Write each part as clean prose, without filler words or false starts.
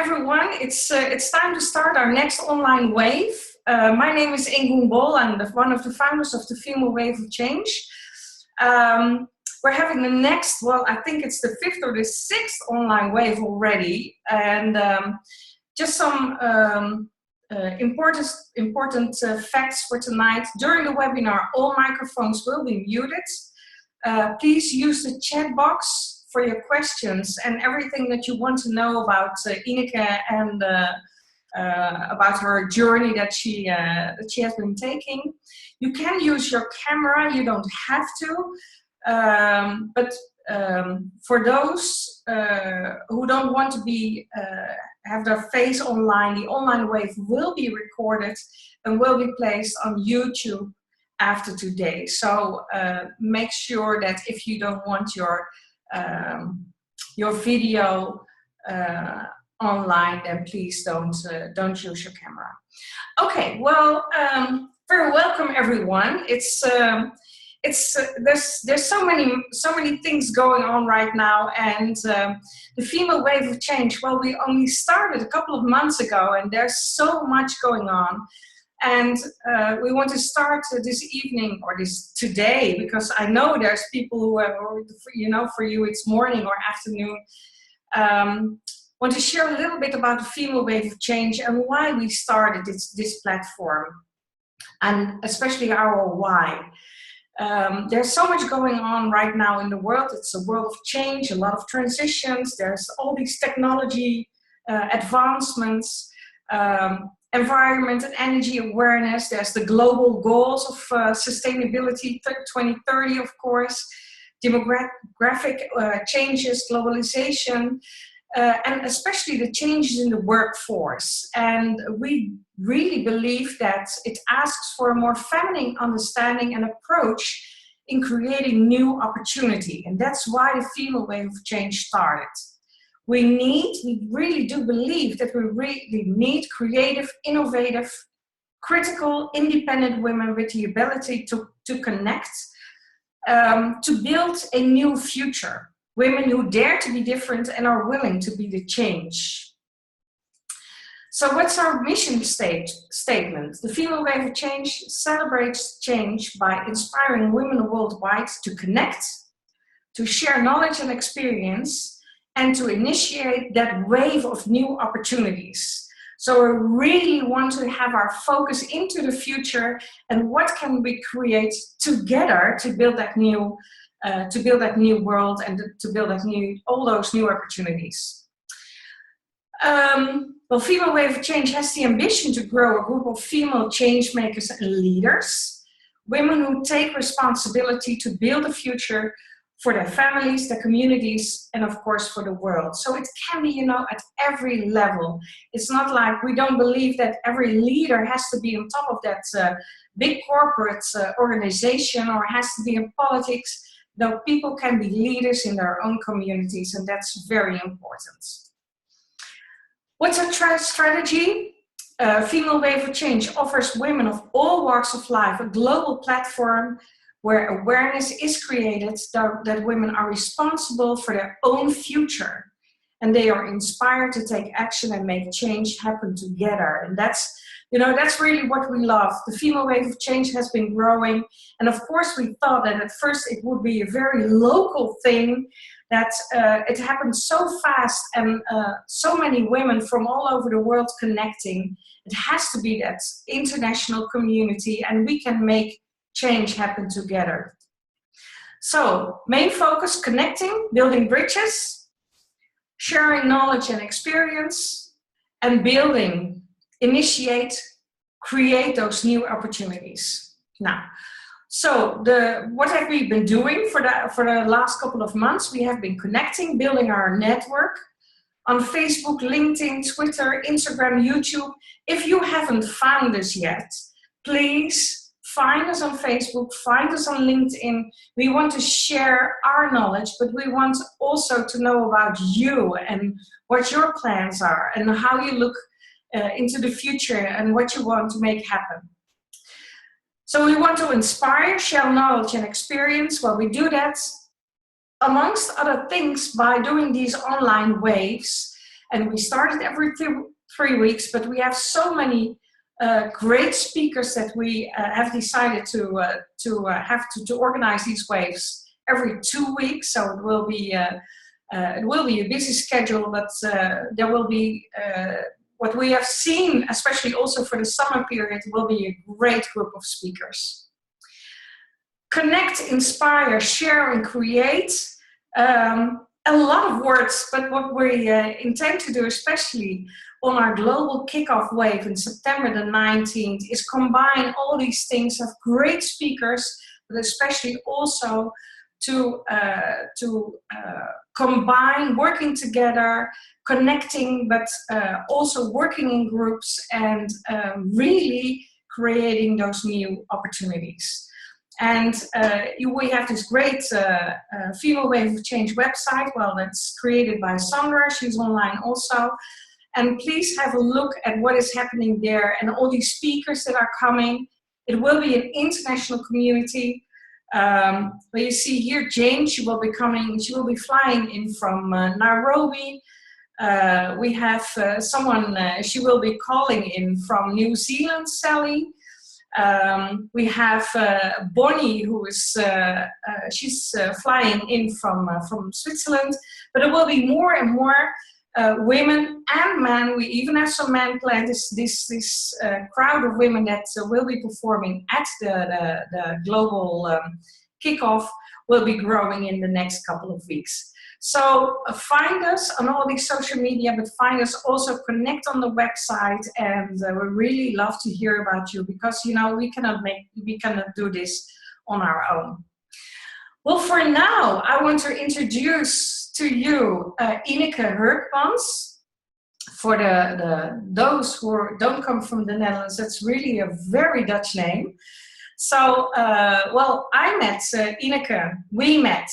everyone. It's time to start our next online wave. My name is Ineke Hurkmans. I'm one of the founders of the Female Wave of Change. We're having the next, well, I think it's the 5th or the 6th online wave already. And just some important facts for tonight. During the webinar, all microphones will be muted. Please use the chat box for your questions and everything that you want to know about Ineke and about her journey that she has been taking. You can use your camera, you don't have to, but for those who don't want to be have their face online, the online wave will be recorded and will be placed on YouTube after today. So make sure that if you don't want your video online, then please don't use your camera. Okay, well, very welcome everyone. There's so many things going on right now, and the Female Wave of Change. Well, we only started a couple of months ago, and there's so much going on. And we want to start this evening or today, because I know there's people who are, for you it's morning or afternoon. Want to share a little bit about the Female Wave of Change and why we started this platform, and especially our why. There's so much going on right now in the world. It's a world of change, a lot of transitions. There's all these technology advancements. Environment and energy awareness. There's the global goals of sustainability 2030, of course, demographic changes, globalization, and especially the changes in the workforce. And we really believe that it asks for a more feminine understanding and approach in creating new opportunity. And that's why the Female Wave of Change started. We really do believe that we really need creative, innovative, critical, independent women with the ability to connect, to build a new future. Women who dare to be different and are willing to be the change. So what's our mission statement? The Female Wave of Change celebrates change by inspiring women worldwide to connect, to share knowledge and experience, and to initiate that wave of new opportunities. So we really want to have our focus into the future and what can we create together to build that new world and to build all those new opportunities. Well, Female Wave of Change has the ambition to grow a group of female change makers and leaders, women who take responsibility to build a future for their families, their communities, and of course for the world. So it can be, at every level. It's not like we don't believe that every leader has to be on top of that big corporate organization or has to be in politics. No, people can be leaders in their own communities, and that's very important. What's our strategy? Female Wave of Change offers women of all walks of life a global platform where awareness is created that women are responsible for their own future and they are inspired to take action and make change happen together. And that's really what we love. The Female Wave of Change has been growing, and of course we thought that at first it would be a very local thing, that it happened so fast and so many women from all over the world connecting. It has to be that international community, and we can make change happen together. So, main focus: connecting, building bridges, sharing knowledge and experience, and building, initiate, create those new opportunities. Now, so what have we been doing for the last couple of months? We have been connecting, building our network on Facebook, LinkedIn, Twitter, Instagram, YouTube. If you haven't found us yet, please find us on Facebook, find us on LinkedIn. We want to share our knowledge, but we want also to know about you and what your plans are and how you look into the future and what you want to make happen. So we want to inspire, share knowledge and experience. Well, we do that amongst other things by doing these online waves And we started every 3 weeks, but we have so many great speakers that we have decided to organize these waves every 2 weeks. So it will be a busy schedule, but there will be what we have seen, especially also for the summer period, will be a great group of speakers. Connect, inspire, share, and create. A lot of words, but what we intend to do, especially on our global kickoff wave in September the 19th, is combine all these things of great speakers, but especially also to combine working together, connecting, but also working in groups and really creating those new opportunities. And we have this great Female Wave of Change website. Well, that's created by Sandra. She's online also. And please have a look at what is happening there and all these speakers that are coming. It will be an international community. Where you see here, Jane, she will be flying in from Nairobi. We have someone, she will be calling in from New Zealand, Sally. We have Bonnie, who is she's flying in from Switzerland. But there will be more and more women and men. We even have some men planned. This crowd of women that will be performing at the global kickoff will be growing in the next couple of weeks. So find us on all these social media, but find us also, connect on the website, and we really love to hear about you, because we cannot do this on our own. Well, for now, I want to introduce to you Ineke Hurkmans. For those who don't come from the Netherlands, that's really a very Dutch name. So, well, I met Ineke. We met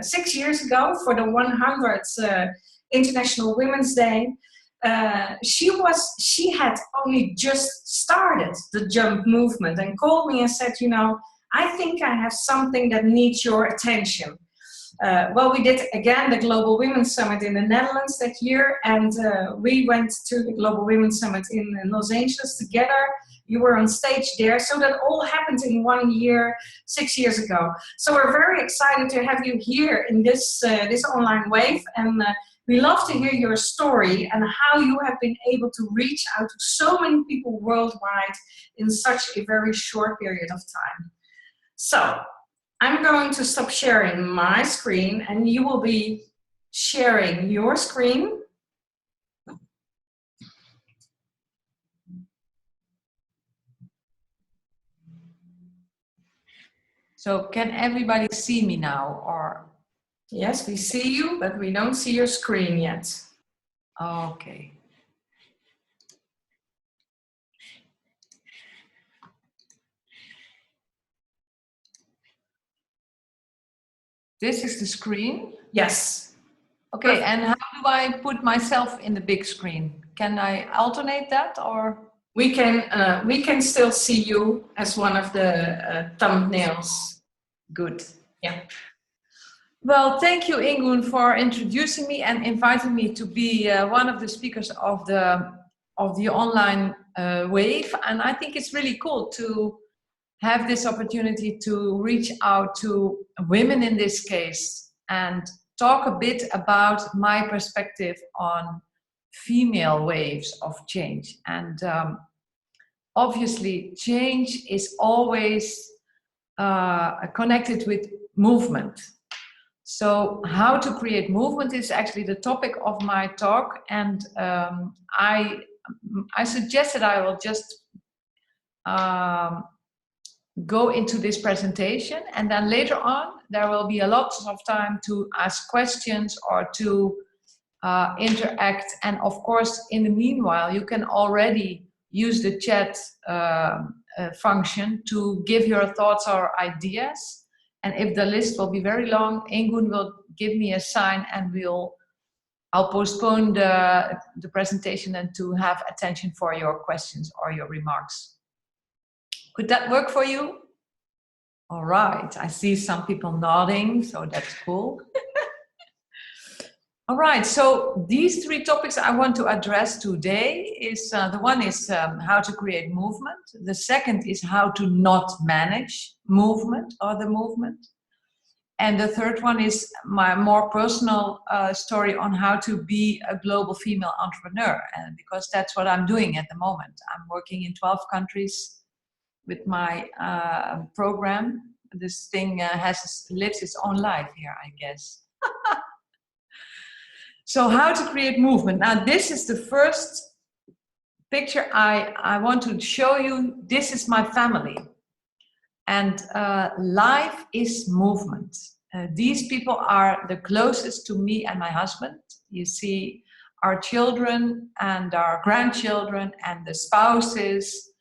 6 years ago for the 100th International Women's Day. She had only just started the jump movement and called me and said, I think I have something that needs your attention. Well, we did again the Global Women's Summit in the Netherlands that year, and we went to the Global Women's Summit in Los Angeles together. You were on stage there, so that all happened in 1 year, 6 years ago. So we're very excited to have you here in this online wave, and we love to hear your story and how you have been able to reach out to so many people worldwide in such a very short period of time. So I'm going to stop sharing my screen, and you will be sharing your screen. So can everybody see me now, or? Yes, we see you, but we don't see your screen yet. Okay. This is the screen? Yes. Okay, perfect. And how do I put myself in the big screen? Can I alternate that, or? We can still see you as one of the thumbnails. Good. Yeah. Well, thank you, Ingun, for introducing me and inviting me to be one of the speakers of the online wave. And I think it's really cool to have this opportunity to reach out to women in this case and talk a bit about my perspective on female waves of change. And obviously, change is always connected with movement. So how to create movement is actually the topic of my talk, and I suggested I will just go into this presentation, and then later on there will be a lot of time to ask questions or to interact. And of course, in the meanwhile, you can already use the chat function to give your thoughts or ideas. And if the list will be very long, Ingun will give me a sign, and I'll postpone the presentation and to have attention for your questions or your remarks. Could that work for you? All right, I see some people nodding, so that's cool. All right, so these three topics I want to address today is the one is how to create movement. The second is how to not manage movement or the movement. And the third one is my more personal story on how to be a global female entrepreneur. And because that's what I'm doing at the moment. I'm working in 12 countries with my program. This thing lives its own life here, I guess. So how to create movement. Now this is the first picture I want to show you. This is my family. And life is movement. These people are the closest to me and my husband. You see our children and our grandchildren and the spouses.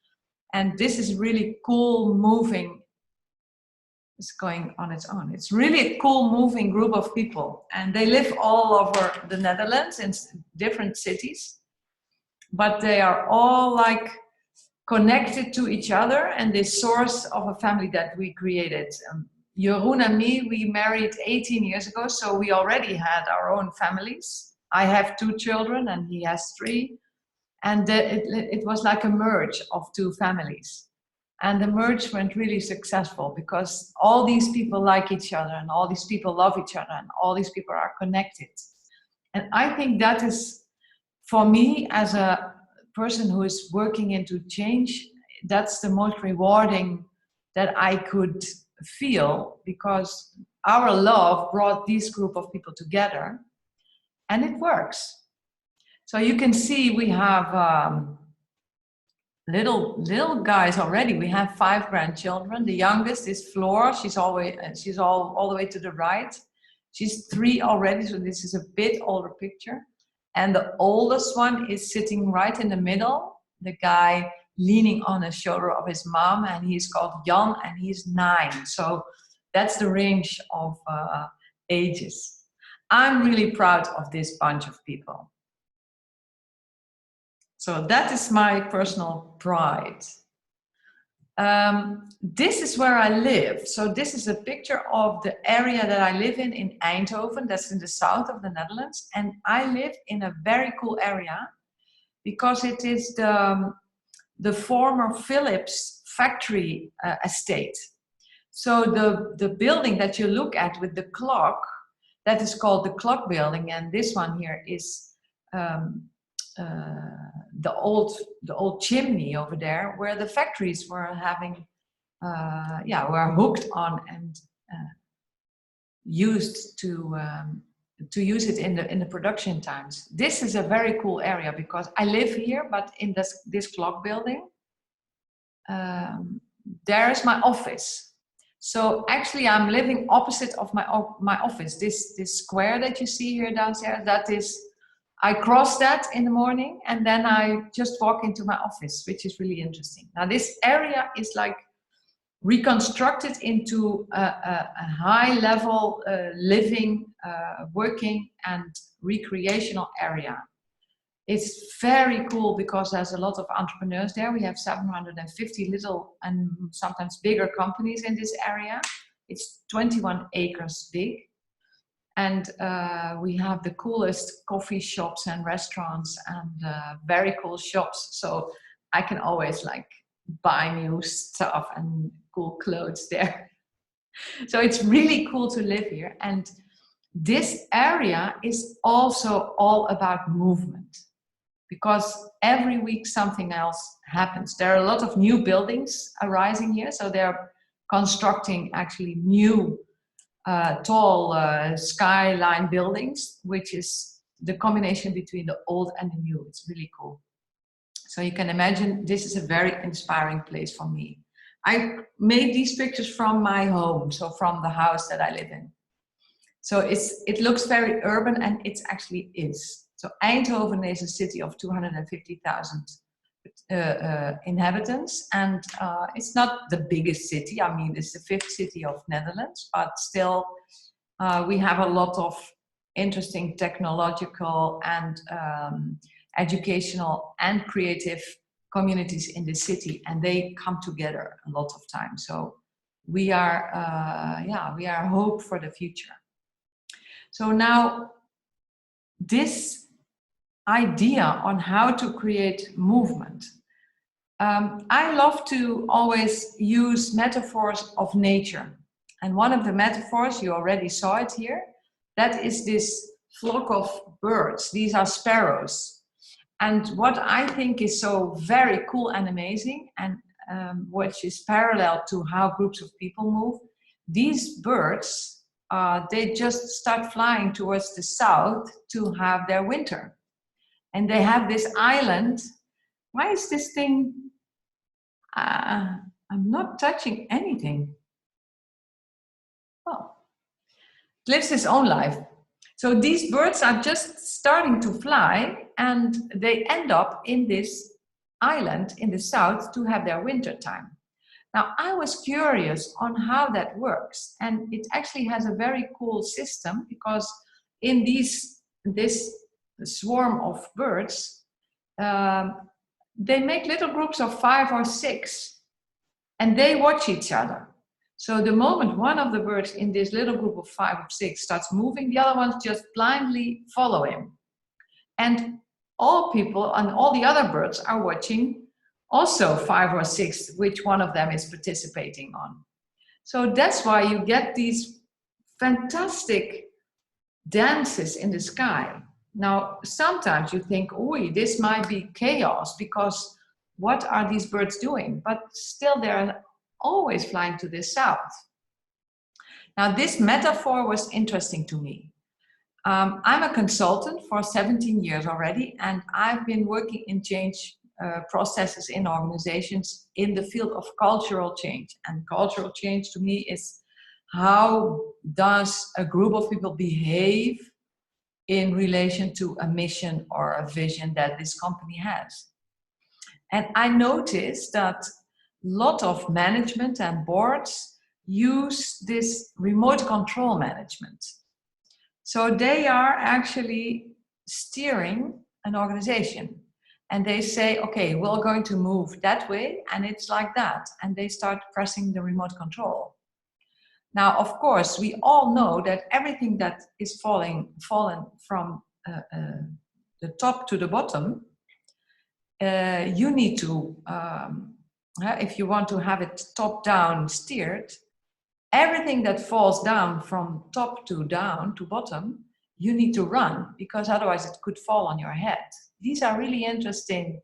And this is really cool moving. It's going on its own. It's really a cool moving group of people. And they live all over the Netherlands in different cities. But they are all like connected to each other and this source of a family that we created. Jeroen and me, we married 18 years ago, so we already had our own families. I have 2 children and he has 3. And it was like a merge of 2 families. And the merge went really successful because all these people like each other and all these people love each other and all these people are connected. And I think that is, for me as a person who is working into change, that's the most rewarding that I could feel, because our love brought this group of people together and it works. So you can see we have little guys already. We have 5 grandchildren. The youngest is Floor. She's all the way to the right. She's 3 already, so this is a bit older picture. And the oldest one is sitting right in the middle, the guy leaning on the shoulder of his mom, and he's called Jan, and he's 9. So that's the range of ages. I'm really proud of this bunch of people. So that is my personal pride. This is where I live. So this is a picture of the area that I live in Eindhoven. That's in the south of the Netherlands. And I live in a very cool area because it is the former Philips factory estate. So the building that you look at with the clock, that is called the clock building. And this one here is the old chimney over there where the factories were having were hooked on and used to use it in the production times. This is a very cool area because I live here, but in this clock building there is my office. So actually I'm living opposite of my office. This square that you see here downstairs, that is, I cross that in the morning and then I just walk into my office, which is really interesting. Now this area is like reconstructed into a high level living, working and recreational area. It's very cool because there's a lot of entrepreneurs there. We have 750 little and sometimes bigger companies in this area. It's 21 acres big. And we have the coolest coffee shops and restaurants and very cool shops. So I can always like buy new stuff and cool clothes there. So it's really cool to live here. And this area is also all about movement because every week something else happens. There are a lot of new buildings arising here. So they're constructing actually new tall skyline buildings, which is the combination between the old and the new. It's really cool. So you can imagine this is a very inspiring place for me. I made these pictures from my home, so from the house that I live in. So it looks very urban, and it actually is. So Eindhoven is a city of 250,000 inhabitants, and it's not the biggest city. I mean, it's the 5th city of Netherlands, but still we have a lot of interesting technological and educational and creative communities in the city, and they come together a lot of times. So we are hope for the future. So now this idea on how to create movement. I love to always use metaphors of nature. And one of the metaphors, you already saw it here, that is this flock of birds. These are sparrows. And what I think is so very cool and amazing, and which is parallel to how groups of people move, these birds, they just start flying towards the south to have their winter. And they have this island. Why is this thing? I'm not touching anything. Well, it lives its own life. So these birds are just starting to fly, and they end up in this island in the south to have their winter time. Now, I was curious on how that works, and it actually has a very cool system, because in this swarm of birds, they make little groups of 5 or 6, and they watch each other. So the moment one of the birds in this little group of 5 or 6 starts moving, the other ones just blindly follow him. And all people and all the other birds are watching also 5 or 6, which one of them is participating on. So that's why you get these fantastic dances in the sky. Now, sometimes you think, "Ooh, this might be chaos, because what are these birds doing?" But still, they're always flying to the south. Now, this metaphor was interesting to me. I'm a consultant for 17 years already, and I've been working in change processes in organizations in the field of cultural change. And cultural change to me is, how does a group of people behave in relation to a mission or a vision that this company has. And I noticed that a lot of management and boards use this remote control management. So they are actually steering an organization. And they say, "Okay, we're going to move that way, and it's like that." And they start pressing the remote control. Now, of course, we all know that everything that is fallen from the top to the bottom, you need to, if you want to have it top-down steered, everything that falls down from top to down to bottom, you need to run, because otherwise it could fall on your head. These are really interesting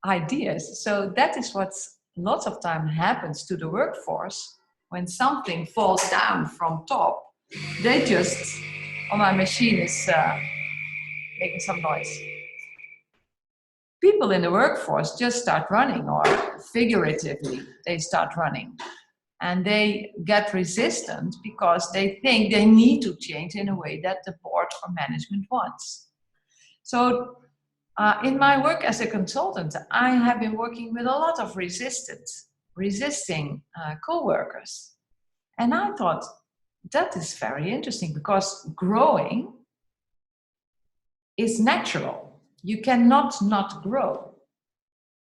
ideas. So that is what lots of time happens to the workforce. When something falls down from top, they just, oh, my machine is making some noise. People in the workforce just start running, or figuratively, they start running. And they get resistant because they think they need to change in a way that the board or management wants. So in my work as a consultant, I have been working with a lot of resisting co-workers. And I thought, that is very interesting, because growing is natural. You cannot not grow.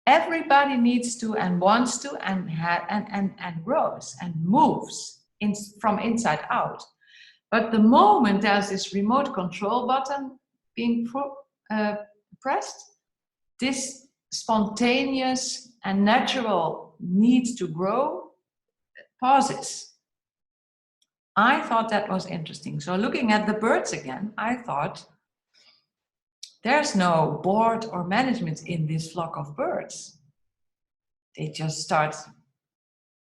Everybody needs to and wants to and grows and moves from inside out. But the moment there's this remote control button being pressed, this spontaneous and natural need to grow pauses. I thought that was interesting. So looking at the birds again, I thought, there's no board or management in this flock of birds. They just start,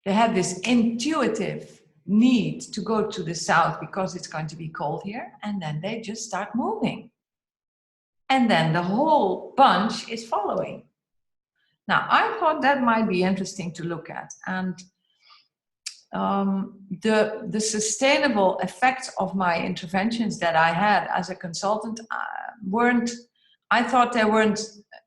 they have this intuitive need to go to the south because it's going to be cold here, and then they just start moving. And then the whole bunch is following. Now, I thought that might be interesting to look at. And the sustainable effects of my interventions that I had as a consultant I thought they weren't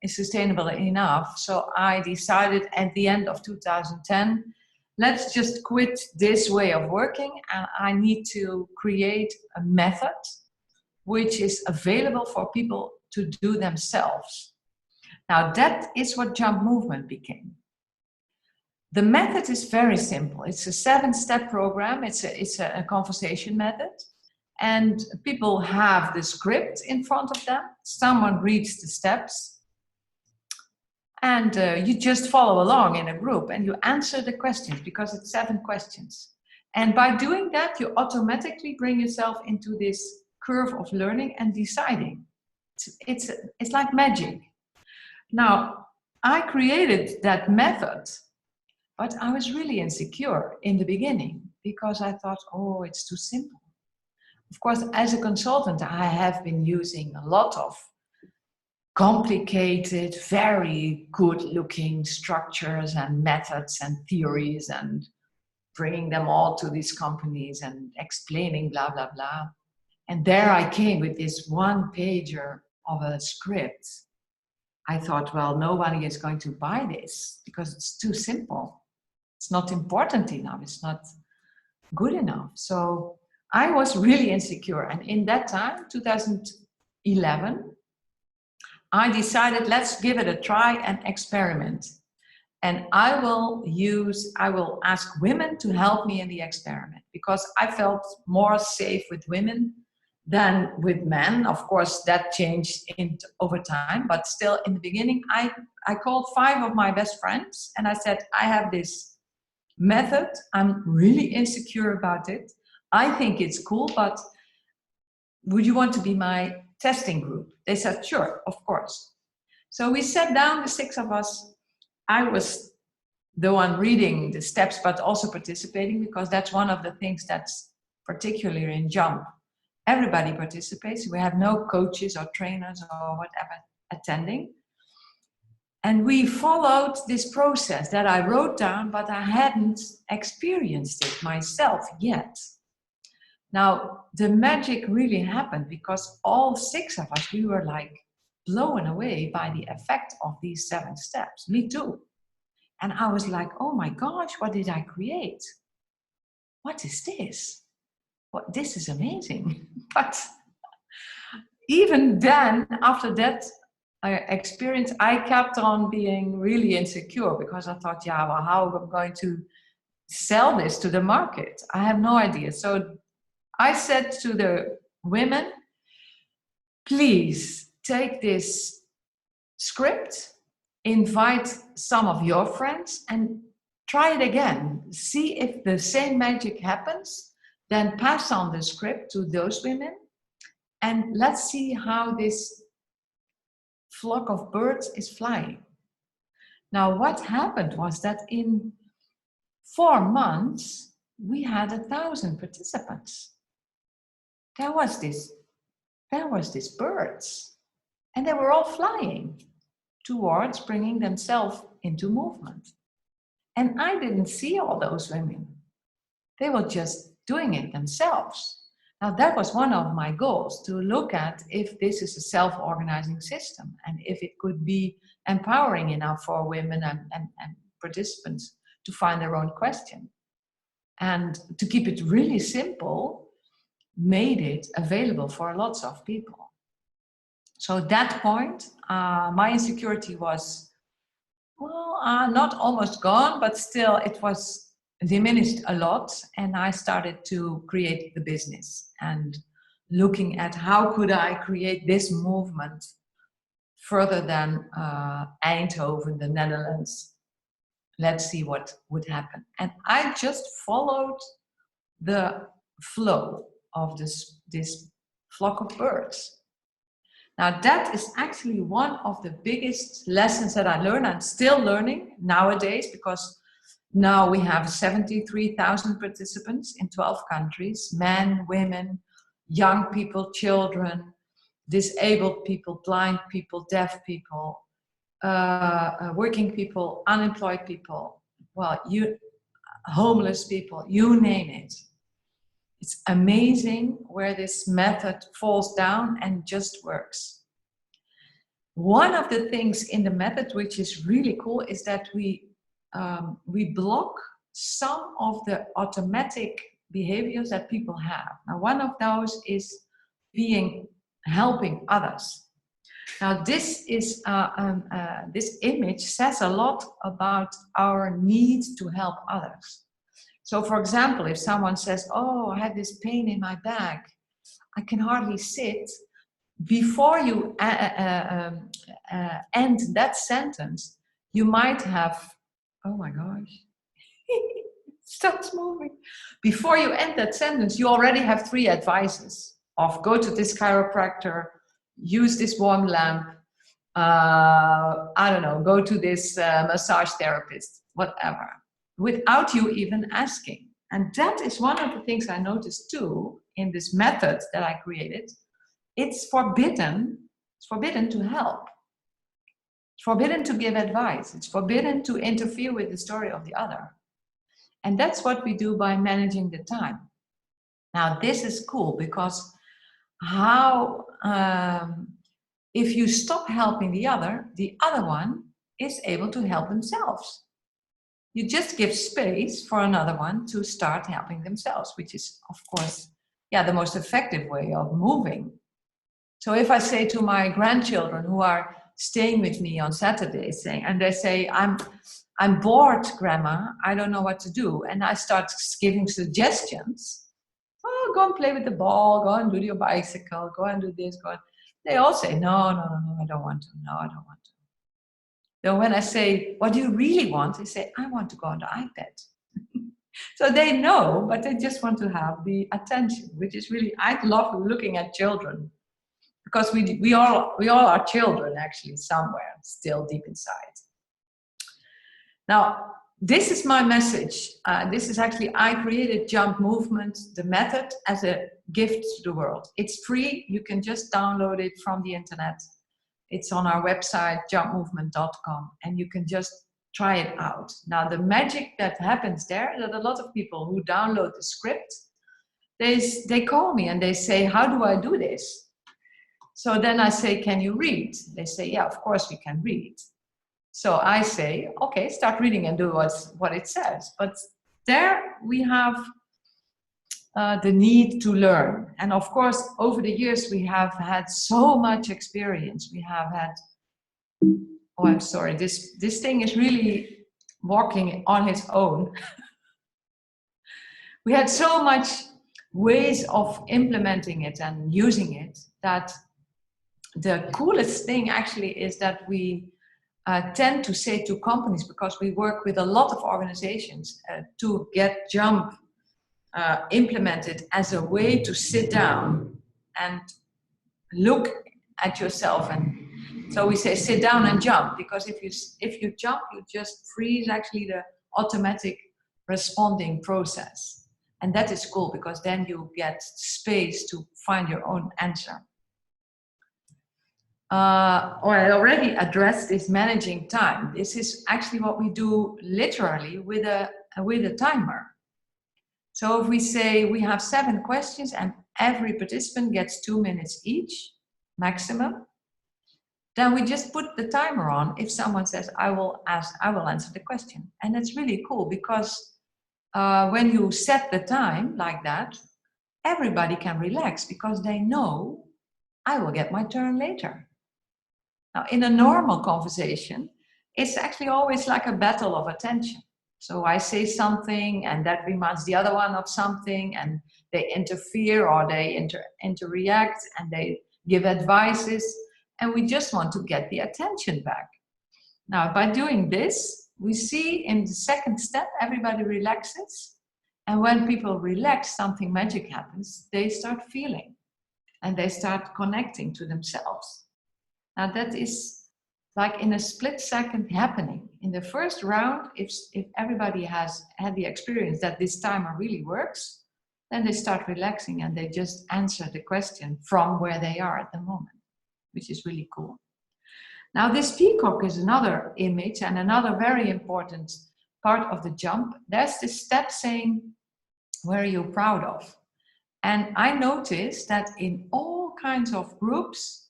sustainable enough. So I decided at the end of 2010, let's just quit this way of working, and I need to create a method which is available for people to do themselves. Now that is what Jump Movement became. The method is very simple. It's a 7-step program. It's a conversation method. And people have the script in front of them. Someone reads the steps. And you just follow along in a group and you answer the questions, because it's 7 questions. And by doing that, you automatically bring yourself into this curve of learning and deciding. It's like magic. Now, I created that method, but I was really insecure in the beginning because I thought, oh, it's too simple. Of course, as a consultant, I have been using a lot of complicated, very good-looking structures and methods and theories and bringing them all to these companies and explaining blah, blah, blah. And there I came with this 1-pager of a script. I thought, well, nobody is going to buy this because it's too simple. It's not important enough. It's not good enough. So I was really insecure. And in that time, 2011, I decided, let's give it a try and experiment. And I will ask women to help me in the experiment because I felt more safe with women than with men. Of course, that changed over time, but still in the beginning, I called 5 of my best friends and I said, I have this method. I'm really insecure about it. I think it's cool, but would you want to be my testing group? They said, sure, of course. So we sat down, the 6 of us. I was the one reading the steps, but also participating, because that's one of the things that's particularly in Jump. Everybody participates. We have no coaches or trainers or whatever attending. And we followed this process that I wrote down, but I hadn't experienced it myself yet. Now, the magic really happened because all 6 of us, we were like blown away by the effect of these 7 steps. Me too. And I was like, oh my gosh, what did I create? What is this? What, this is amazing. But even then, after that experience, I kept on being really insecure because I thought, yeah, well, how am I going to sell this to the market? I have no idea. So I said to the women, please take this script, invite some of your friends and try it again. See if the same magic happens, then pass on the script to those women and let's see how this flock of birds is flying. Now, what happened was that in 4 months, we had 1,000 participants. There was this birds, and they were all flying towards bringing themselves into movement. And I didn't see all those women. They were just doing it themselves. Now that was one of my goals, to look at if this is a self-organizing system and if it could be empowering enough for women and participants to find their own question. And to keep it really simple, made it available for lots of people. So at that point, my insecurity was, well, not almost gone, but still it was diminished a lot. And I started to create the business and looking at how could I create this movement further than Eindhoven, the Netherlands. Let's see what would happen. And I just followed the flow of this flock of birds. Now that is actually one of the biggest lessons that I learned and still learning nowadays, because now we have 73,000 participants in 12 countries, men, women, young people, children, disabled people, blind people, deaf people, working people, unemployed people, well, homeless people, you name it. It's amazing where this method falls down and just works. One of the things in the method which is really cool is that we block some of the automatic behaviors that people have. Now, one of those is helping others. Now, this image says a lot about our need to help others. So, for example, if someone says, "Oh, I have this pain in my back," I can hardly sit. Before you end that sentence, you might have, oh my gosh, it starts moving. Before you end that sentence, you already have 3 advices of go to this chiropractor, use this warm lamp, I don't know, go to this massage therapist, whatever, without you even asking. And that is one of the things I noticed too in this method that I created. It's forbidden to help. It's forbidden to give advice. It's forbidden to interfere with the story of the other. And that's what we do by managing the time. Now, this is cool because if you stop helping the other one is able to help themselves. You just give space for another one to start helping themselves, which is, of course, the most effective way of moving. So if I say to my grandchildren who are staying with me on Saturdays, and they say, I'm bored, Grandma, I don't know what to do. And I start giving suggestions. Oh, go and play with the ball, go and do your bicycle, go and do this, go on. They all say, no, I don't want to. No, I don't want to. So when I say, what do you really want? They say, I want to go on the iPad. So they know, but they just want to have the attention, which is really, I love looking at children. Because we all are children, actually, somewhere, still deep inside. Now, this is my message. This is actually, I created Jump Movement, the method, as a gift to the world. It's free. You can just download it from the internet. It's on our website, jumpmovement.com, and you can just try it out. Now, the magic that happens there, that a lot of people who download the script, they call me and they say, how do I do this? So then I say, can you read? They say, yeah, of course we can read. So I say, okay, start reading and do what it says. But there we have the need to learn. And of course, over the years, we have had so much experience. We have had, oh, I'm sorry, this thing is really walking on its own. We had so much ways of implementing it and using it that the coolest thing actually is that we tend to say to companies, because we work with a lot of organizations to get Jump implemented as a way to sit down and look at yourself. And so we say sit down and jump, because if you jump, you just freeze actually the automatic responding process. And that is cool, because then you get space to find your own answer. I already addressed this managing time. This is actually what we do literally with a timer. So if we say we have 7 questions and every participant gets 2 minutes each, maximum, then we just put the timer on if someone says, I will answer the question. And it's really cool, because when you set the time like that, everybody can relax, because they know I will get my turn later. Now, in a normal conversation, it's actually always like a battle of attention. So I say something and that reminds the other one of something, and they interfere or they interact and they give advices, and we just want to get the attention back. Now, by doing this, we see in the second step, everybody relaxes. And when people relax, something magic happens. They start feeling and they start connecting to themselves. Now that is like in a split second happening. In the first round, if everybody has had the experience that this timer really works, then they start relaxing and they just answer the question from where they are at the moment, which is really cool. Now this peacock is another image and another very important part of the jump. There's this step saying, where are you proud of? And I noticed that in all kinds of groups,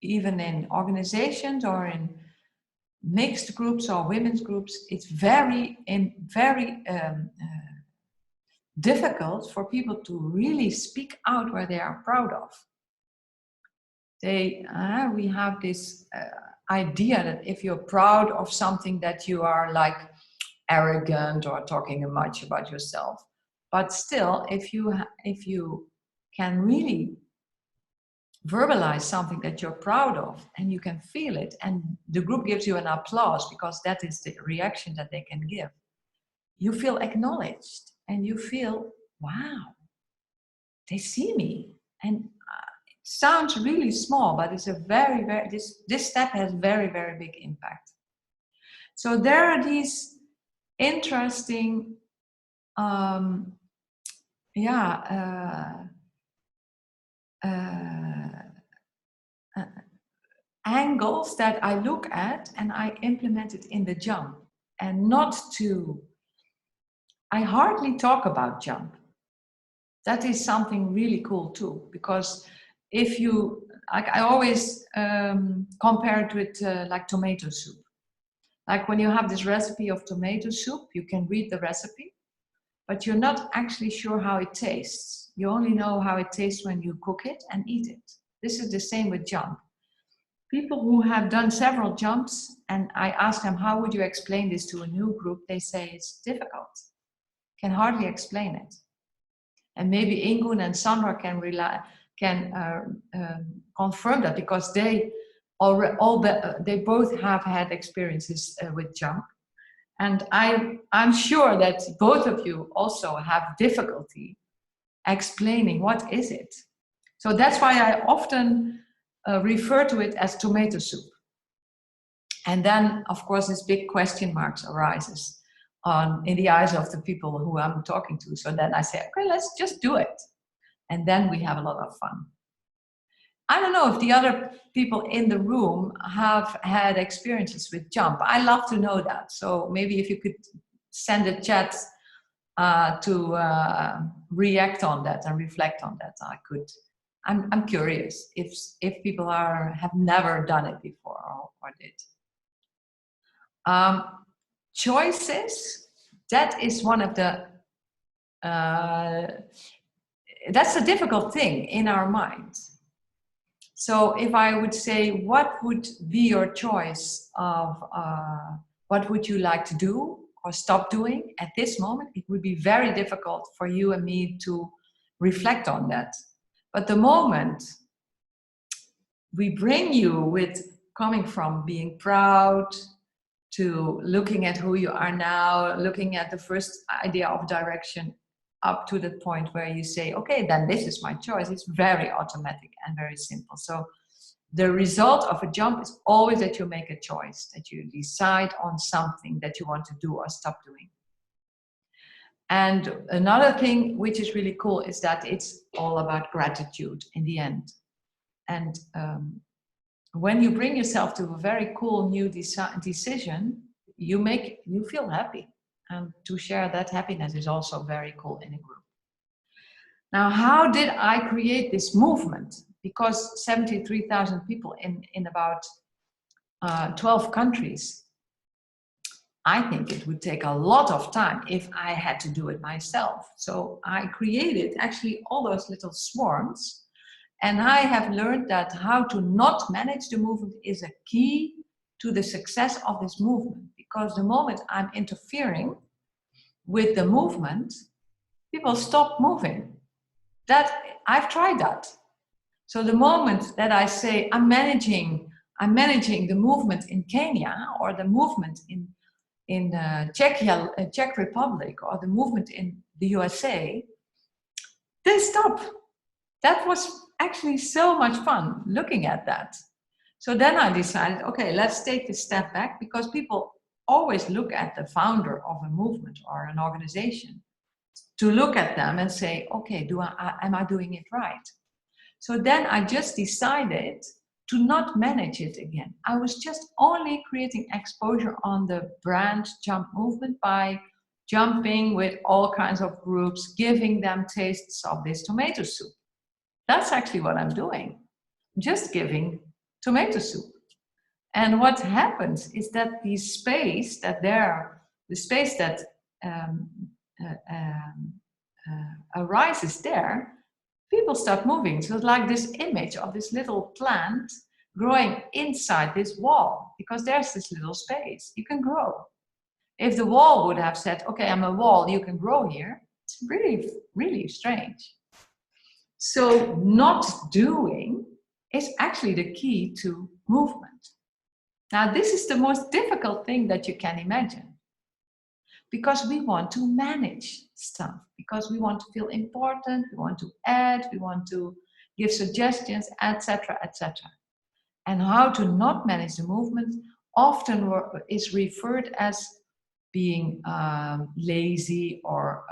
even in organizations or in mixed groups or women's groups, it's very difficult for people to really speak out where they are proud of. We have this idea that if you're proud of something, that you are like arrogant or talking much about yourself. But still, if you can really verbalize something that you're proud of, and you can feel it, and the group gives you an applause because that is the reaction that they can give, you feel acknowledged and you feel, wow, they see me. And it sounds really small, but it's a very, very, this step has very, very big impact. So there are these interesting angles that I look at, and I implement it in the jump. And I hardly talk about jump. That is something really cool too, because if you, like, I always compare it with like tomato soup. Like when you have this recipe of tomato soup, you can read the recipe, but you're not actually sure how it tastes. You only know how it tastes when you cook it and eat it. This is the same with jump. People who have done several jumps, and I ask them, how would you explain this to a new group? They say it's difficult, can hardly explain it. And maybe Ingun and Sandra can confirm that, because they both have had experiences with jump. And I'm sure that both of you also have difficulty explaining what is it. So that's why I often refer to it as tomato soup. And then, of course, this big question marks arises in the eyes of the people who I'm talking to. So then I say, okay, let's just do it. And then we have a lot of fun. I don't know if the other people in the room have had experiences with jump. I love to know that. So maybe if you could send a chat to react on that and reflect on that, I could. I'm curious if people have never done it before or did. Choices, that is one of the, that's a difficult thing in our minds. So if I would say, what would be your choice of what would you like to do or stop doing at this moment, it would be very difficult for you and me to reflect on that. But the moment we bring you with coming from being proud to looking at who you are now, looking at the first idea of direction, up to the point where you say, okay, then this is my choice. It's very automatic and very simple. So the result of a jump is always that you make a choice, that you decide on something that you want to do or stop doing. And another thing which is really cool is that it's all about gratitude in the end. And when you bring yourself to a very cool new decision, you feel happy. And to share that happiness is also very cool in a group. Now, how did I create this movement? Because 73,000 people in about 12 countries, I think it would take a lot of time if I had to do it myself. So I created actually all those little swarms. And I have learned that how to not manage the movement is a key to the success of this movement. Because the moment I'm interfering with the movement, people stop moving. I've tried that. So the moment that I say I'm managing the movement in Kenya, or the movement in Czech Republic, or the movement in the USA, they stop. That was actually so much fun looking at that. So then I decided, okay, let's take a step back, because people always look at the founder of a movement or an organization to look at them and say, okay, am I doing it right? So then I just decided to not manage it again. I was just only creating exposure on the brand jump movement by jumping with all kinds of groups, giving them tastes of this tomato soup. That's actually what I'm doing. Just giving tomato soup. And what happens is that the space that arises there, people start moving. So it's like this image of this little plant growing inside this wall, because there's this little space. You can grow. If the wall would have said, okay, I'm a wall, you can grow here, it's really, really strange. So not doing is actually the key to movement. Now, this is the most difficult thing that you can imagine, because we want to manage stuff, because we want to feel important, we want to add, we want to give suggestions, etc., etc. And how to not manage the movement often is referred as being lazy or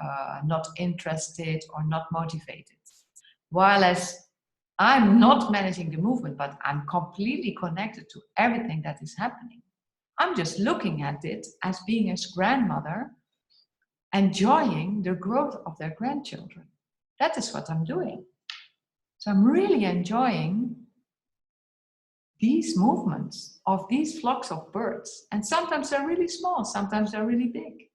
not interested or not motivated. While as I'm not managing the movement, but I'm completely connected to everything that is happening. I'm just looking at it as being a grandmother, enjoying the growth of their grandchildren. That is what I'm doing. So I'm really enjoying these movements of these flocks of birds. And sometimes they're really small, sometimes they're really big.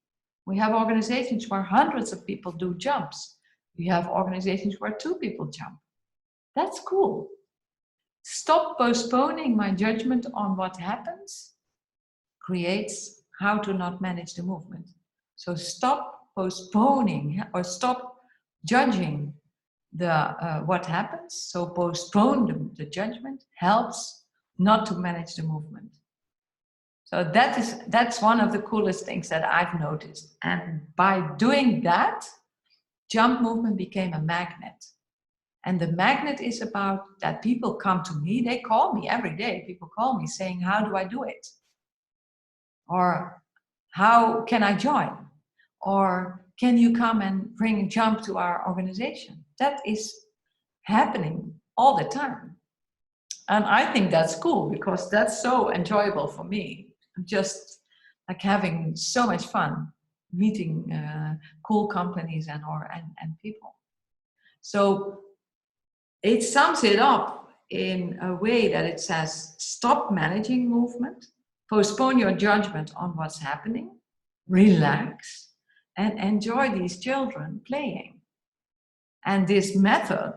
We have organizations where hundreds of people do jumps. We have organizations where 2 people jump. That's cool. Stop postponing my judgment on what happens creates how to not manage the movement. So stop postponing or stop judging the what happens. So postpone the judgment helps not to manage the movement. So that's one of the coolest things that I've noticed. And by doing that, jump movement became a magnet. And the magnet is about that people come to me, they call me every day. People call me saying, how do I do it? Or how can I join? Or can you come and bring a jump to our organization? That is happening all the time. And I think that's cool because that's so enjoyable for me. I'm just like having so much fun meeting cool companies and people. So it sums it up in a way that it says, stop managing movement, postpone your judgment on what's happening, relax, and enjoy these children playing. And this method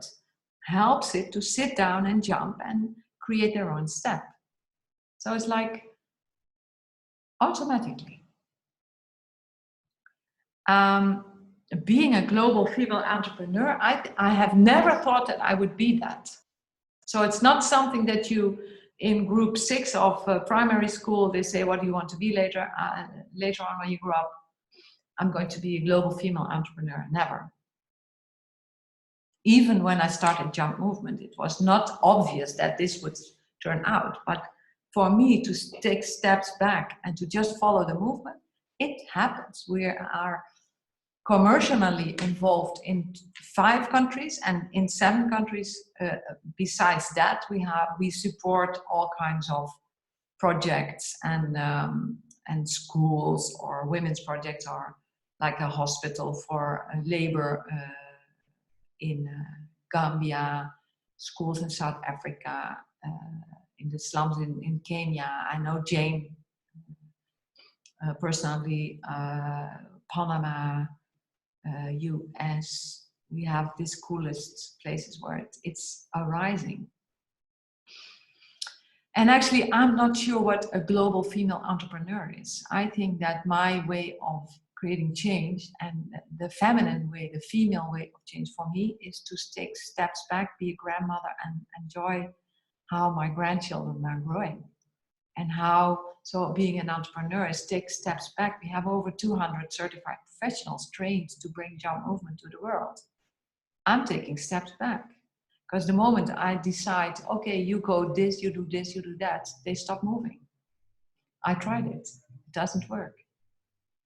helps it to sit down and jump and create their own step. So it's like automatically. Being a global female entrepreneur, I have never thought that I would be that. So it's not something that you, in group 6 of primary school, they say, what do you want to be later? Later on when you grow up, I'm going to be a global female entrepreneur. Never. Even when I started Jump Movement, it was not obvious that this would turn out. But for me to take steps back and to just follow the movement, it happens. We are commercially involved in 5 countries, and in 7 countries besides that we support all kinds of projects and schools or women's projects, or like a hospital for labor in Gambia, schools in South Africa, in the slums in Kenya. I know Jane personally, Panama, US. We have these coolest places where it's arising. And actually, I'm not sure what a global female entrepreneur is. I think that my way of creating change and the feminine way, the female way of change for me is to take steps back, be a grandmother, and enjoy how my grandchildren are growing. And how, so being an entrepreneur is take steps back. We have over 200 certified professionals trained to bring Jump Movement to the world. I'm taking steps back. Because the moment I decide, okay, you go this, you do that, they stop moving. I tried it. It doesn't work.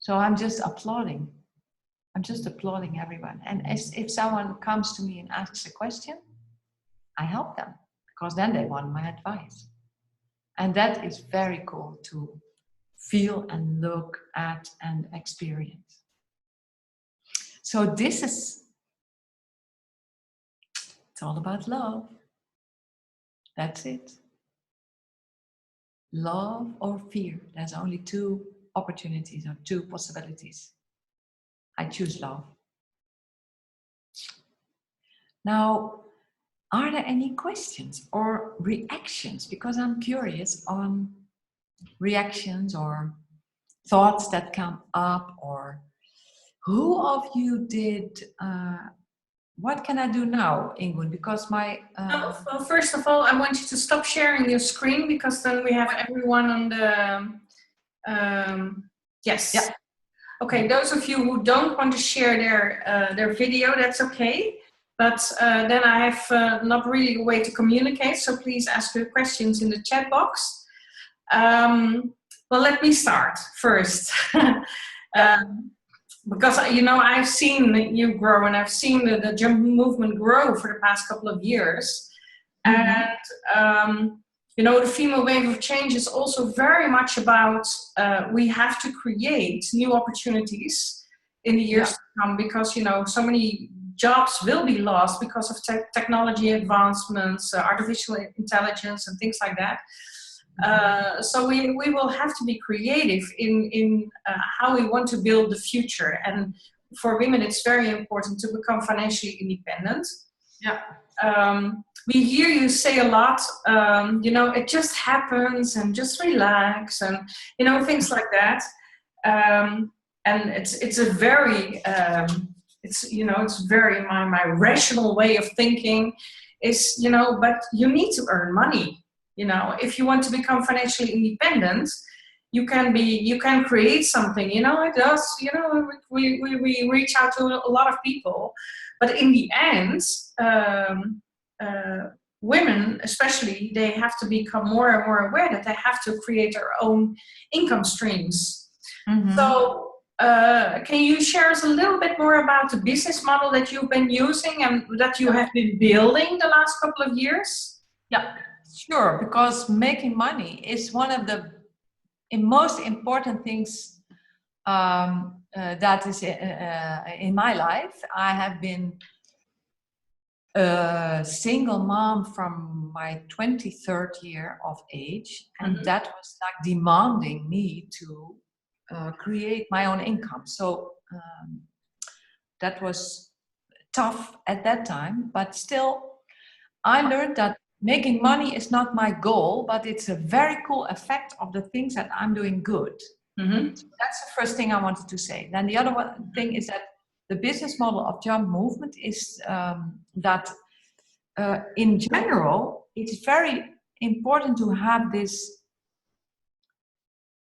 So I'm just applauding. I'm just applauding everyone. And if someone comes to me and asks a question, I help them. Because then they want my advice. And that is very cool to feel and look at and experience. So this is, it's all about love. That's it. Love or fear. There's only 2 opportunities or 2 possibilities. I choose love. Now, are there any questions or reactions? Because I'm curious on reactions or thoughts that come up, or who of you did what can I do now, Ingun? Because my Well, first of all, I want you to stop sharing your screen because then we have everyone on the. Yes. Yeah. Okay. Those of you who don't want to share their video, that's okay. But then I have not really a way to communicate. So please ask your questions in the chat box. Well, let me start first. Because I've seen you grow, and I've seen the jump movement grow for the past couple of years. And the female wave of change is also very much about we have to create new opportunities in the years to come, because so many jobs will be lost because of technology advancements, artificial intelligence, and things like that. So we will have to be creative in how we want to build the future. And for women, it's very important to become financially independent. We hear you say a lot, it just happens, and just relax, and things like that. And it's a very it's very my rational way of thinking is but you need to earn money. If you want to become financially independent, you can create something. It does. We reach out to a lot of people, but in the end, women especially, they have to become more and more aware that they have to create their own income streams. So can you share us a little bit more about the business model that you've been using and that you have been building the last couple of years? Yeah. Sure, because making money is one of the most important things that is in my life. I have been a single mom from my 23rd year of age, and that was like demanding me to create my own income. So that was tough at that time, but still I learned that making money is not my goal, but it's a very cool effect of the things that I'm doing good. So that's the first thing I wanted to say. Then the other thing is that the business model of Jump Movement is that in general, it's very important to have this.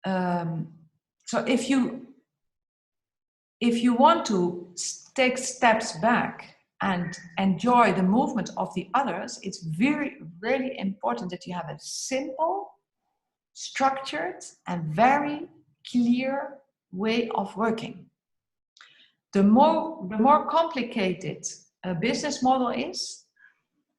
So if you want to take steps back and enjoy the movement of the others, it's really important that you have a simple, structured, and very clear way of working. The more complicated a business model is,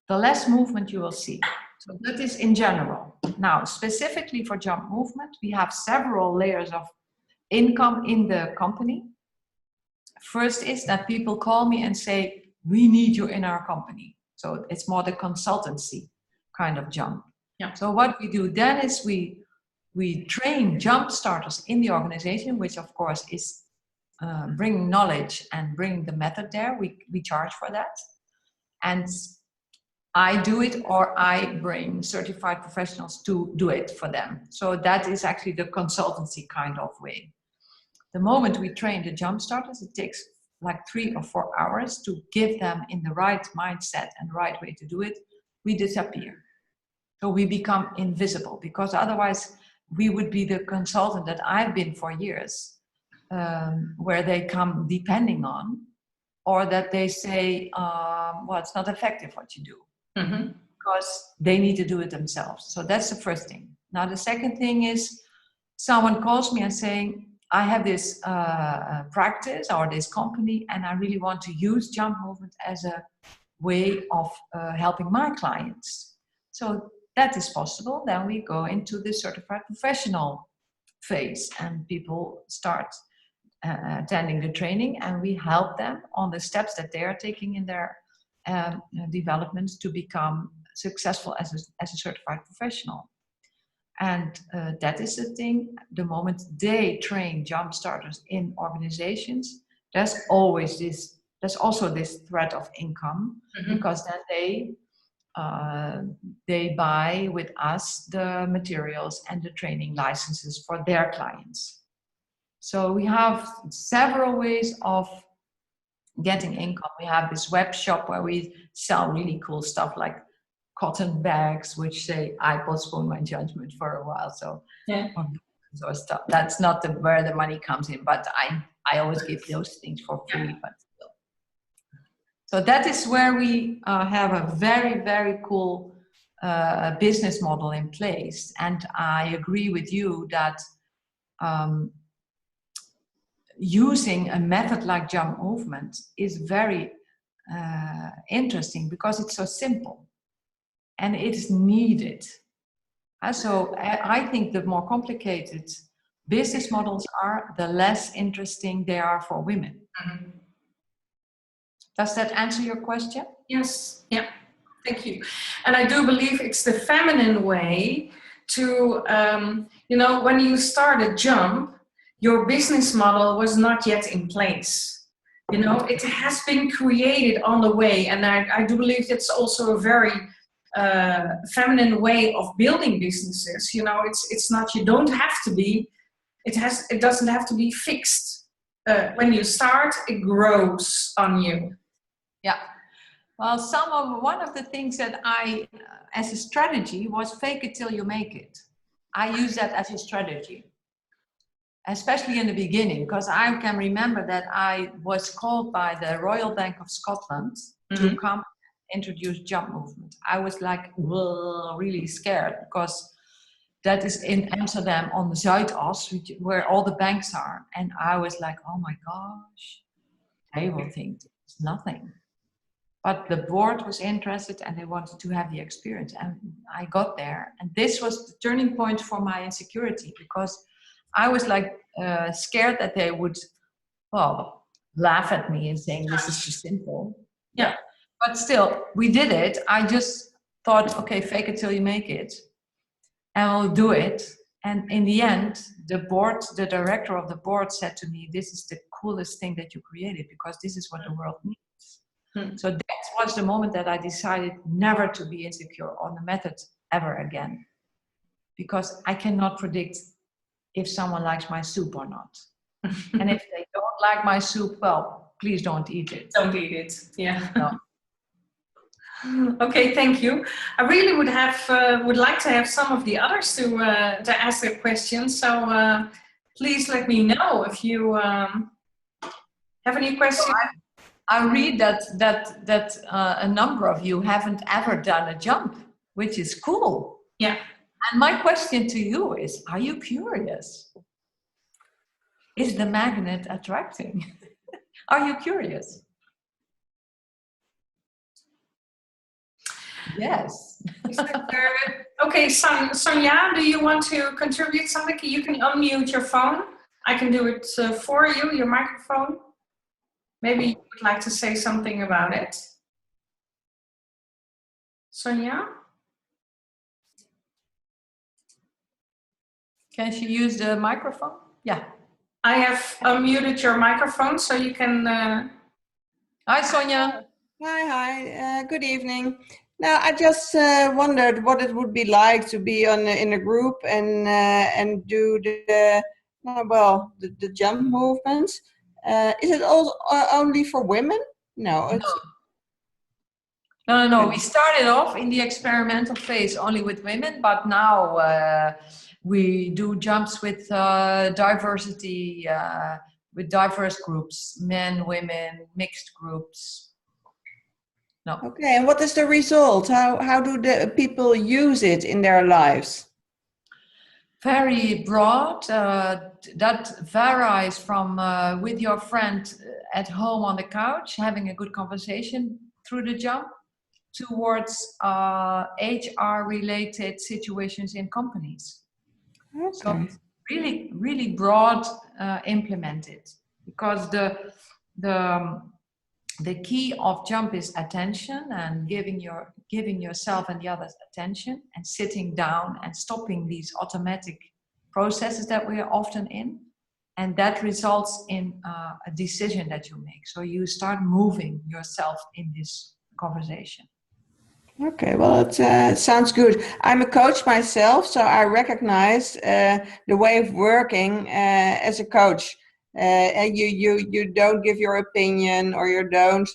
the less movement you will see. So that is in general. Now, specifically for Jump Movement, we have several layers of income in the company. First is that people call me and say, we need you in our company. So it's more the consultancy kind of jump. So what we do then is we train jump starters in the organization, which of course is bringing knowledge and bringing the method there. We charge for that. And I do it, or I bring certified professionals to do it for them. So that is actually the consultancy kind of way. The moment we train the jump starters, it takes like 3 or 4 hours to give them in the right mindset and right way to do it. We disappear. So we become invisible, because otherwise we would be the consultant that I've been for years, where they come depending on, or that they say, well, it's not effective what you do, because they need to do it themselves. So that's the first thing. Now, the second thing is someone calls me and saying, I have this practice or this company, and I really want to use Jump Movement as a way of helping my clients. So that is possible. Then we go into the certified professional phase, and people start attending the training, and we help them on the steps that they are taking in their developments to become successful as a certified professional. And that is the thing. The moment they train jump starters in organizations, there's also this threat of income, because then they buy with us the materials and the training licenses for their clients. So we have several ways of getting income. We have this web shop where we sell really cool stuff like cotton bags, which say I postpone my judgment for a while. So Yeah. or stuff. That's not where the money comes in, but I always give those things for free. But still. So that is where we have a very, very cool business model in place. And I agree with you that using a method like jump movement is very interesting because it's so simple and it's needed. So I think the more complicated business models are, the less interesting they are for women. Mm-hmm. Does that answer your question? Yes. Yeah. Thank you. And I do believe it's the feminine way to, when you start a jump, your business model was not yet in place. It has been created on the way. And I do believe it's also a very feminine way of building businesses. It's not, you don't have to be, it doesn't have to be fixed. When you start, it grows on you. Yeah. Well, one of the things that I, as a strategy, was fake it till you make it. I use that as a strategy, especially in the beginning, because I can remember that I was called by the Royal Bank of Scotland to come introduce jump movement. I was like really scared because that is in Amsterdam on the Zuidas, where all the banks are. And I was like, oh my gosh, they will think it's nothing. But the board was interested and they wanted to have the experience. And I got there. And this was the turning point for my insecurity because I was like scared that they would, laugh at me and saying, this is too simple. Yeah. But still, we did it. I just thought, okay, fake it till you make it. And we'll do it. And in the end, the director of the board said to me, this is the coolest thing that you created because this is what the world needs. So that was the moment that I decided never to be insecure on the method ever again. Because I cannot predict if someone likes my soup or not. And if they don't like my soup, well, please don't eat it. Don't eat it, yeah. No. Okay, thank you. I really would like to have some of the others to ask their questions. So please let me know if you have any questions. So I read that a number of you haven't ever done a jump, which is cool. Yeah. And my question to you is, are you curious? Is the magnet attracting? Are you curious? Yes. Okay, Sonia, do you want to contribute something? You can unmute your phone. I can do it for you, your microphone. Maybe you would like to say something about it. Sonia? Can she use the microphone? Yeah. I have unmuted your microphone, so you can... Hi, Sonia. Hi. Good evening. Now, I just wondered what it would be like to be in a group and do the jump movements. Is it also only for women? No. No. We started off in the experimental phase only with women, but now we do jumps with diversity, with diverse groups, men, women, mixed groups. No. Okay, and what is the result? How do the people use it in their lives? Very broad. That varies from with your friend at home on the couch, having a good conversation through the jump, towards HR-related situations in companies. Okay. So it's really, really broad implemented, because the key of jump is attention and giving yourself and the others attention, and sitting down and stopping these automatic processes that we are often in, and that results in a decision that you make. So you start moving yourself in this conversation. Okay, well, it sounds good. I'm a coach myself, so I recognize the way of working as a coach. and you don't give your opinion, or you don't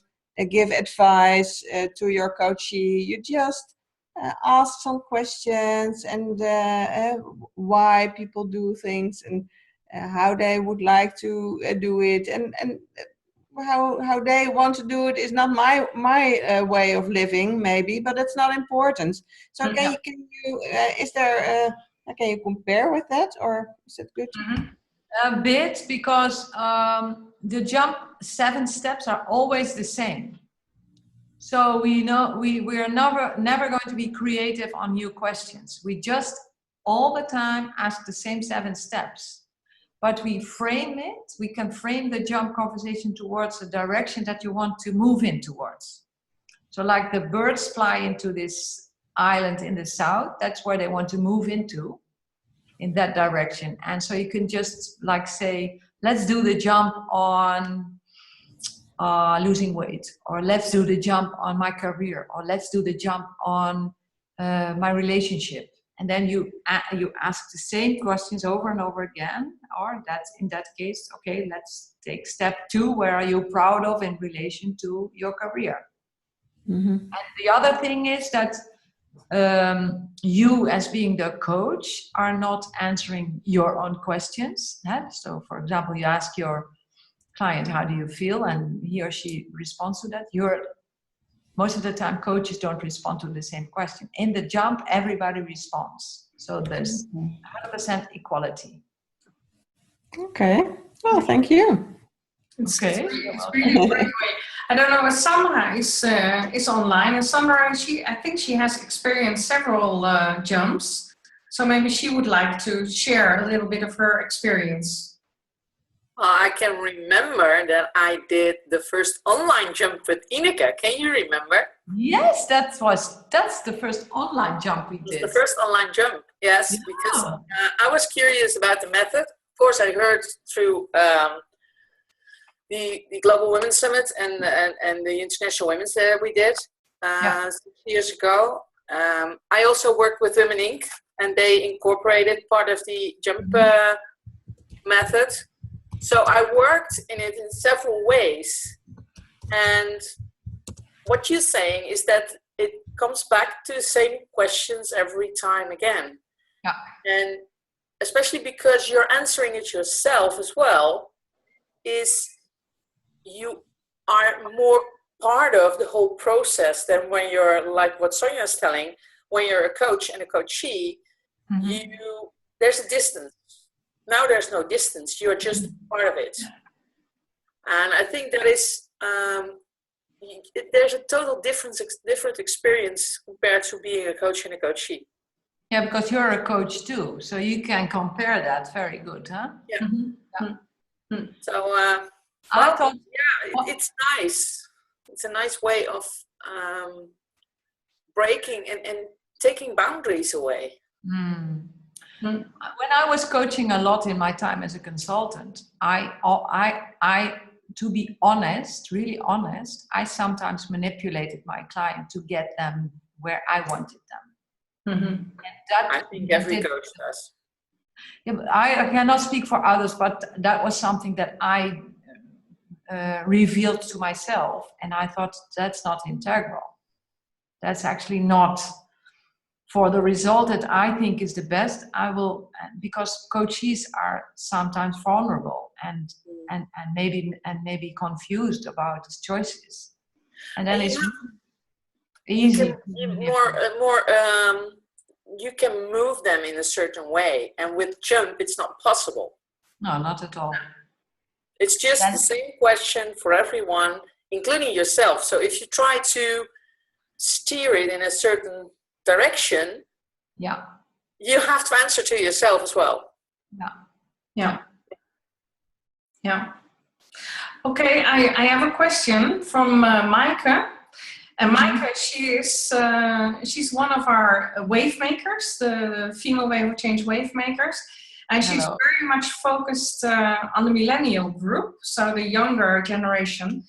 give advice to your coachee. You just ask some questions, and why people do things, and how they would like to do it, and how they want to do it is not my way of living, maybe, but it's not important. So can you is there can you compare with that, or is it good? A bit, because the jump 7 steps are always the same. So we know we are never going to be creative on new questions. We just all the time ask the same 7 steps. But we can frame the jump conversation towards the direction that you want to move in towards. So like the birds fly into this island in the south, that's where they want to move into, in that direction. And so you can just like say, let's do the jump on losing weight, or let's do the jump on my career, or let's do the jump on my relationship. And then you ask the same questions over and over again, or that's in that case, okay, let's take step 2, where are you proud of in relation to your career? Mm-hmm. And the other thing is that you, as being the coach, are not answering your own questions. So for example, you ask your client, how do you feel? And he or she responds to that. Most of the time, coaches don't respond to the same question. In the jump, everybody responds. So there's 100% equality. Okay. Oh, thank you. It's really a great way. I don't know, Samra is online, and Samra, I think she has experienced several jumps. So maybe she would like to share a little bit of her experience. I can remember that I did the first online jump with Ineke. Can you remember? Yes, that's the first online jump we did. The first online jump, yes, because I was curious about the method. Of course, I heard through the Global Women's Summit and the International Women's that we did 6 years ago. I also worked with Women Inc., and they incorporated part of the jump method. So I worked in it in several ways. And what you're saying is that it comes back to the same questions every time again. Yeah. And especially because you're answering it yourself as well, is you are more part of the whole process than when you're, like what Sonja is telling, when you're a coach and a coachee, there's a distance. Now there's no distance. You're just part of it. And I think that is, there's a total different experience compared to being a coach and a coachee. Yeah, because you're a coach too. So you can compare that. Very good, huh? Yeah. Mm-hmm. Yeah. So I thought, it's nice. It's a nice way of breaking and taking boundaries away. Mm. When I was coaching a lot in my time as a consultant, I to be honest, really honest, I sometimes manipulated my client to get them where I wanted them. Mm-hmm. And that, I think every coach does. Yeah, but I cannot speak for others, but that was something that I revealed to myself, and I thought that's not integral. That's actually not for the result that I think is the best. I will, because coaches are sometimes vulnerable and maybe confused about his choices, and then it's easy. You can move them in a certain way, and with jump, it's not possible. No, not at all. It's just the same question for everyone, including yourself. So if you try to steer it in a certain direction, you have to answer to yourself as well. Yeah. Okay, I have a question from Maaike. And Maaike, she's one of our wave makers, the female wave of change wave makers. And she's very much focused on the millennial group, so the younger generation.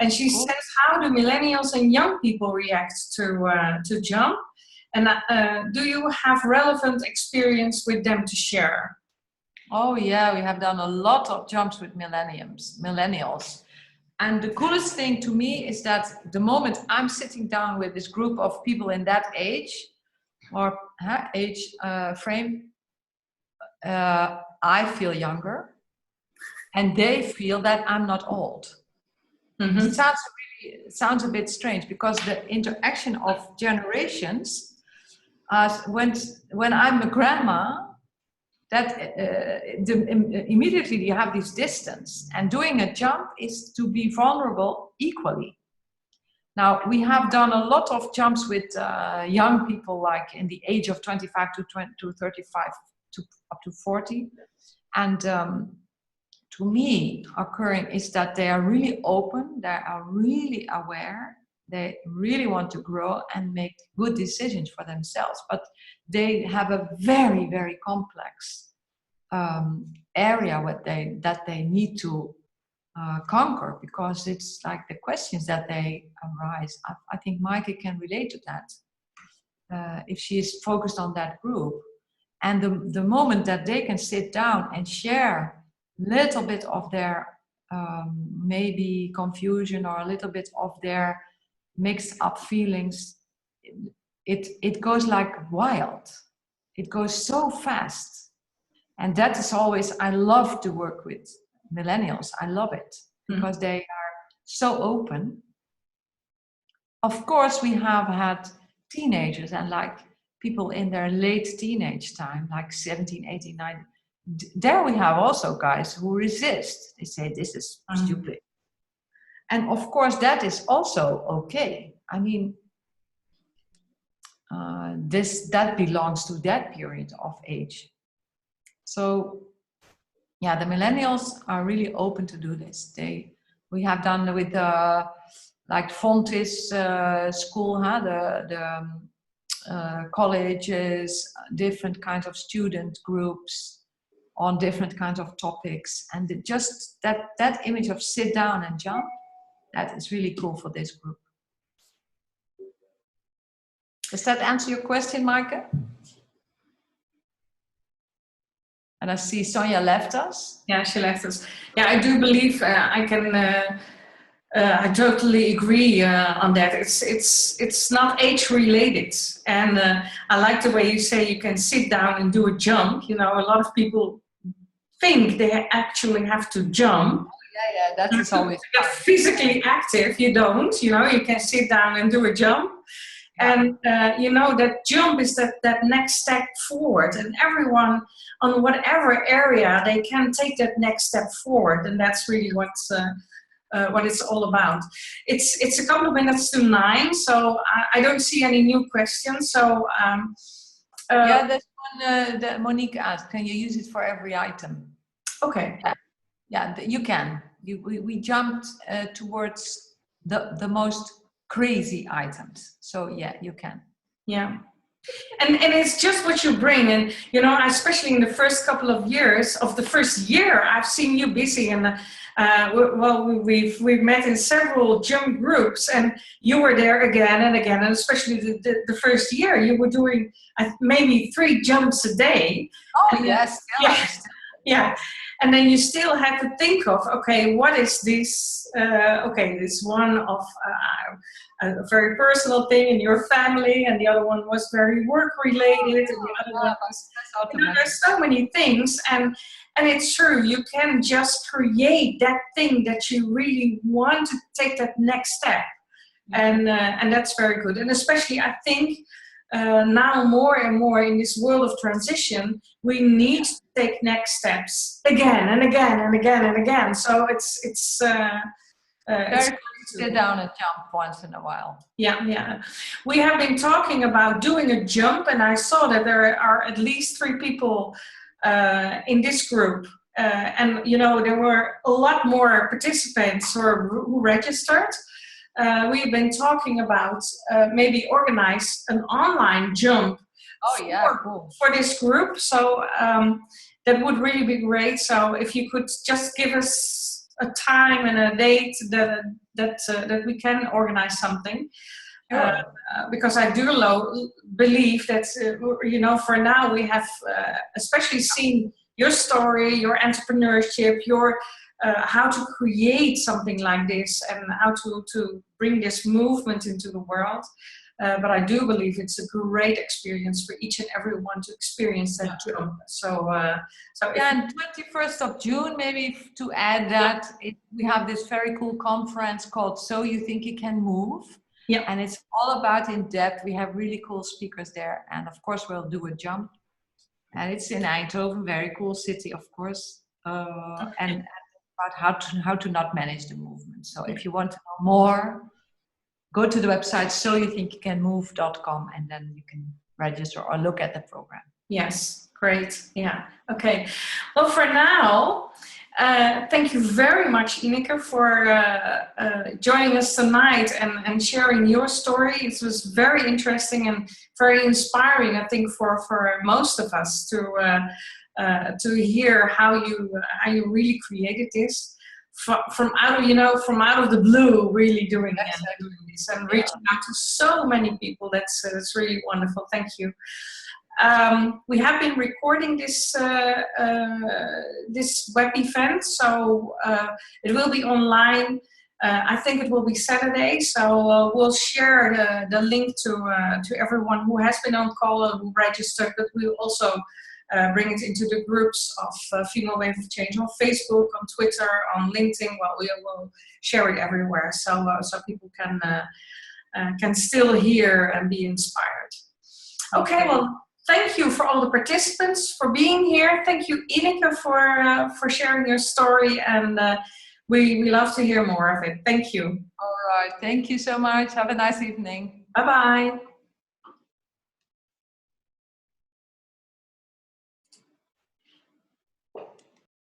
And she says, how do millennials and young people react to jump? And do you have relevant experience with them to share? Oh yeah, we have done a lot of jumps with millennials. And the coolest thing to me is that the moment I'm sitting down with this group of people in that age or age frame, I feel younger and they feel that I'm not old. Mm-hmm. It sounds a bit strange because the interaction of generations, when I'm a grandma, that immediately you have this distance, and doing a jump is to be vulnerable equally. Now we have done a lot of jumps with young people, like in the age of 25 to 35 to up to 40, and to me occurring is that they are really open, they are really aware, they really want to grow and make good decisions for themselves, but they have a very, very complex area that they need to conquer, because it's like the questions that they arise. I think Maaike can relate to that if she is focused on that group. And the moment that they can sit down and share a little bit of their maybe confusion or a little bit of their mixed up feelings, it goes like wild. It goes so fast. And that is always, I love to work with millennials. I love it because they are so open. Of course, we have had teenagers and like people in their late teenage time, like 17, 18, 19. There we have also guys who resist. They say, this is stupid. And of course, that is also okay. I mean, that belongs to that period of age. So, yeah, the millennials are really open to do this. We have done with like Fontis school, the colleges, different kinds of student groups on different kinds of topics, and just that image of sit down and jump, that is really cool for this group. Does that answer your question, Maaike? And I see Sonja left us. Yeah, she left us. Yeah, I do believe I totally agree on that. It's not age related, and I like the way you say you can sit down and do a jump. You know, a lot of people think they actually have to jump. Yeah, that is always you're physically active. You don't. You know, you can sit down and do a jump. And you know, that jump is that next step forward, and everyone on whatever area they can take that next step forward, and that's really what it's all about. It's a couple of minutes to 9, so I don't see any new questions. So yeah, there's one that Monique asked. Can you use it for every item? Okay. Yeah, you can. We jumped towards the most crazy items. So yeah, you can. Yeah. And it's just what you bring. And, you know, especially in the first couple of years of the first year, I've seen you busy. And, we've met in several jump groups, and you were there again and again. And especially the first year, you were doing maybe 3 jumps a day. Oh, yes. Yeah. And then you still have to think of, okay, what is this? This one of a very personal thing in your family, and the other one was very work related, and the other one was, there's so many things, and it's true, you can just create that thing that you really want to take that next step, and that's very good. And especially, I think now more and more in this world of transition, we need to take next steps again and again and again and again. So it's very good to sit down and jump once in a while. Yeah. We have been talking about doing a jump, and I saw that there are at least 3 people in this group. And, you know, there were a lot more participants who registered. We've been talking about maybe organize an online jump for this group. So that would really be great. So if you could just give us a time and a date that we can organize something. Sure. Because I do believe that, you know, for now we have especially seen your story, your entrepreneurship, your how to create something like this and how to bring this movement into the world. But I do believe it's a great experience for each and everyone to experience that jump. So and 21st of June, maybe to add that, we have this very cool conference called So You Think You Can Move. Yeah. And it's all about in depth. We have really cool speakers there. And of course, we'll do a jump. And it's in Eindhoven, very cool city, of course. And about how to not manage the movement. So if you want to know more, go to the website soyouthinkyoucanmove.com and then you can register or look at the program. Yes, great. Yeah. Okay. Well, for now, thank you very much, Ineke, for joining us tonight and sharing your story. It was very interesting and very inspiring, I think, for most of us to hear how you really created this from out of the blue, really doing this and reaching out to so many people. That's really wonderful. Thank you. We have been recording this web event, so it will be online. I think it will be Saturday, so we'll share the link to everyone who has been on call and who registered, but we'll also bring it into the groups of Female Wave of Change on Facebook, on Twitter, on LinkedIn. Well, we will share it everywhere, so people can still hear and be inspired. Okay, well, thank you for all the participants for being here. Thank you, Ineke, for sharing your story, and we love to hear more of it. Thank you. All right, thank you so much. Have a nice evening. Bye-bye.